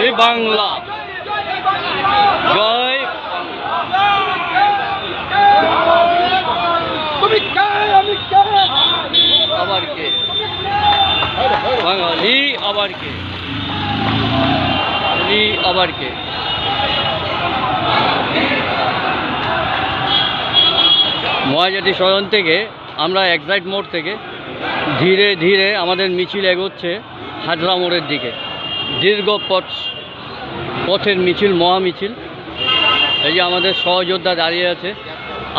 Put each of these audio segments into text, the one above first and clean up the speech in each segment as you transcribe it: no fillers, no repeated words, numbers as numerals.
জয় বাংলা, জয় আবার কে বাঙালি, আবার কে আবার কে। মহাজাতি সদন থেকে আমরা এক্সাইট মোড় থেকে ধীরে ধীরে আমাদের মিছিল এগোচ্ছে হাজরা মোড়ের দিকে। দীর্ঘ পথের মিছিল, মহামিছিল। এই যে আমাদের সহযোদ্ধা দাঁড়িয়ে আছে,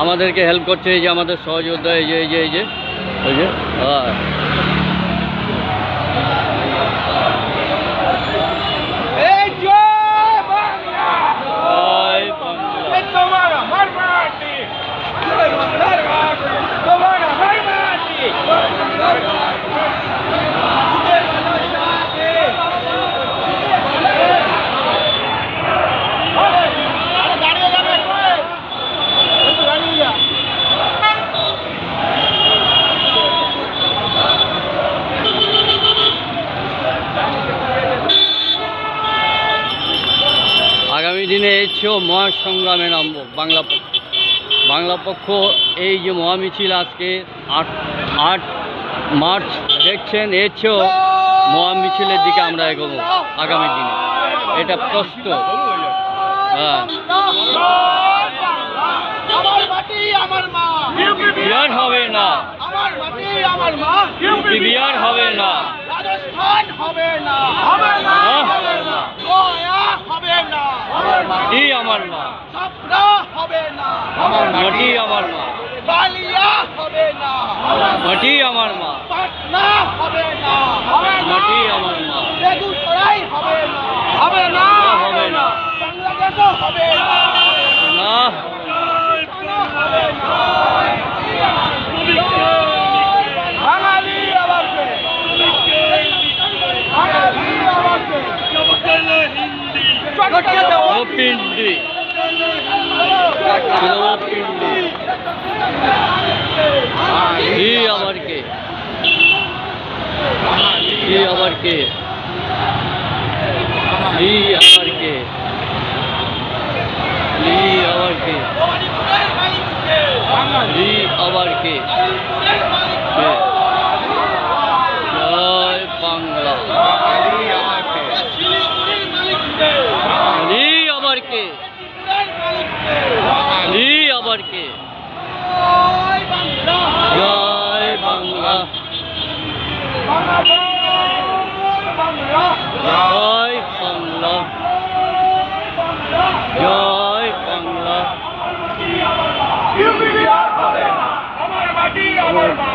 আমাদেরকে হেল্প করছে। এই যে আমাদের সহযোদ্ধা, এই যে এই যে এই যে এই যে আগামী দিনে এসেও মহাসংগ্রামে নামব বাংলা পক্ষ। এই যে মহামিছিল আজকে 8 মার্চ দেখছেন, এসেও মহামিছিলের দিকে আমরা এগোবো আগামী দিনে, এটা প্রস্তুত। হ্যাঁ, বিহার হবে না, বিহার হবে না, রাজস্থান হবে না, মাটি আমার মা, হবে না মাটি আমার মা, বালিয়া হবে না, মাটি আমার মা, পাটনা হবে না, মাটি আমার মা, বেগুসরাই হবে না, হবে না, হবে না, বাংলাদেশও হবে না, না হবে না। বাঙালি আবার কে, বাঙালি আবার কে, পিন্ডি আবার কে, আবার কে, আবার কে, আবার কে, আবার কে। জয় বাংলা, আবার কে, আবার কে, জয় বাংলা, জয় বাংলা, জয় বাংলা। আমার মাটি আমার মা,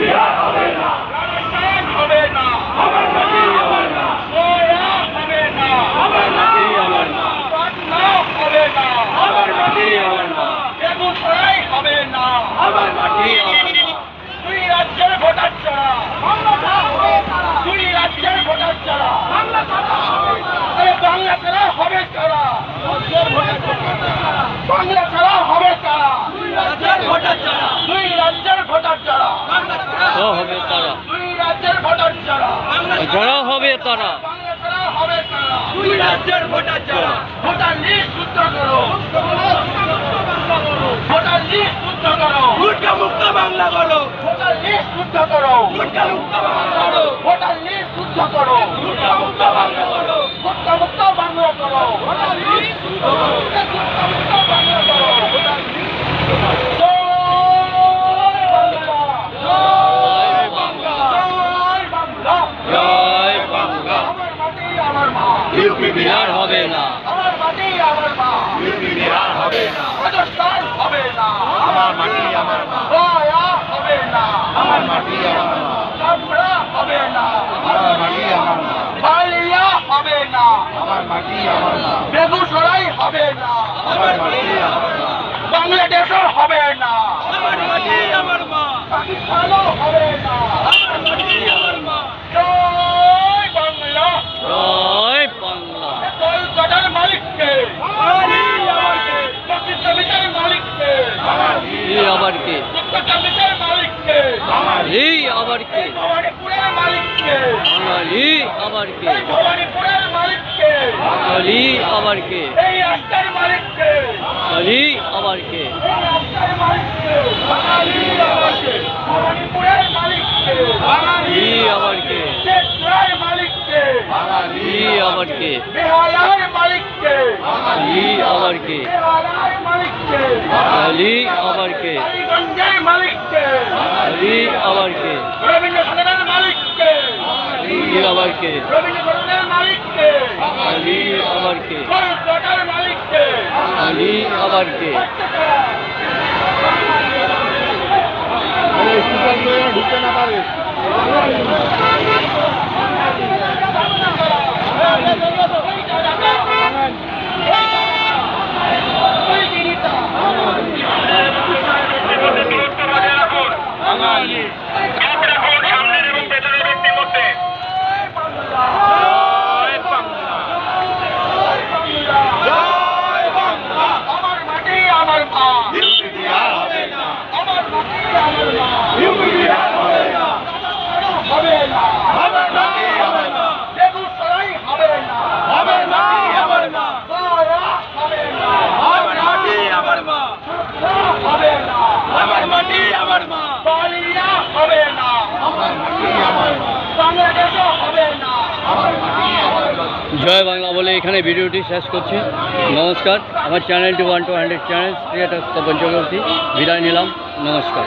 বিহার হবে না, রাজস্থান হবে না, আমার মাটি আমার মা, গয়া হবে না, আমার মাটি আমার মা, পাটনা হবে না, আমার মাটি আমার মা, বেগুসরাই হবে না, আমার মাটি আমার মা। দুই রাজ্যের ভোটার ছাড়া বাংলা হবে তারা, দুই রাজ্যের ভোটার ছাড়া বাংলা ছাড়া হবে না, আরে বাংলা ছাড়া হবে তারা, বাংলা ছাড়া হবে তারা, দুই রাজ্যের ভোটার ছাড়া, দুই রাজ্যের ভোটার ছাড়া বাংলা ছাড়া হবে তারা, দুই রাজ্যের ভোটার ছাড়া যারা হবে তারা, বাংলা ছাড়া হবে তারা, দুই রাজ্যের ভোটার ছাড়া। ভোটার লিস্ট শুদ্ধ করো, ভোটার লিস্ট শুদ্ধ করো, গুটকা মুক্ত বাংলা করো, ভোটার লিস্ট শুদ্ধ করো, গুটকা মুক্ত বাংলা করো, ভোটার লিস্ট শুদ্ধ করো, গুটকা মুক্ত বাংলা করো, গুটকা মুক্ত বাংলা করো, ভোটার লিস্ট শুদ্ধ করো, গুটকা মুক্ত বাংলা করো, ভোটার লিস্ট শুদ্ধ করো। জয় বাংলা, জয় বাংলা, জয় বাংলা। আমার মাটি আমার মা, ইউপি বিহার হবে না, আমার মাটি আমার মা, ইউপি বিহার হবে না, রাজস্থান হবে না, আমার মাটি আমার মা, গয়া হবে না, আমার মাটি আমার মা, চামড়া হবে না, আমার মাটি আমার মা, বালিয়া হবে না, আমার মাটি আমার মা, বেগুসরাই হবে না, আমার মাটি আমার মা, বাংলাদেশও হবে না, আমার মাটি আমার মা, পাকিস্তানও হবে না, আমার মাটি আমার মা। জয় বাংলা, জয় বাংলা। কলকাতার মালিককে, পাকিস্তানের মালিককে, আবার কে, কলকাতার মালিককে, আবার কে, ভবানীপুরের মালিককে, আবার কে, ভবানীপুরের মালিককে, আলী আবার কে? এই রাস্তার মালিককে আলী আবার কে? এই রাস্তার মালিককে বাঙালি আবার কে মণিপুরের মালিককে আলী আবার কে? ত্রিপুরার মালিককে আলী আবার কে? বেহালার মালিককে আলী আবার কে? বেহালার মালিককে আলী আবার কে? কালীগঞ্জের মালিককে আলী আবার কে? রবীন্দ্র সদনের মালিককে আলী আবার কে? রবীন্দ্র সদনের মালিককে আলী আবার কে? কলকাতার মালিককে আলী আবার কে? ঢুকতে না পারে আমার মাটি আমার মা আমার মাটি আমার মা হবে না বেগুসরাই হবে না সারা হবে না হবে না বালিয়া হবে না বাংলাদেশও হবে না জয় বাংলা বলে এখানে ভিডিওটি শেষ করছি। নমস্কার। আমার চ্যানেলটি 1 to 100 channel creator Tapan Chakraborty বিদায় নিলাম। নমস্কার।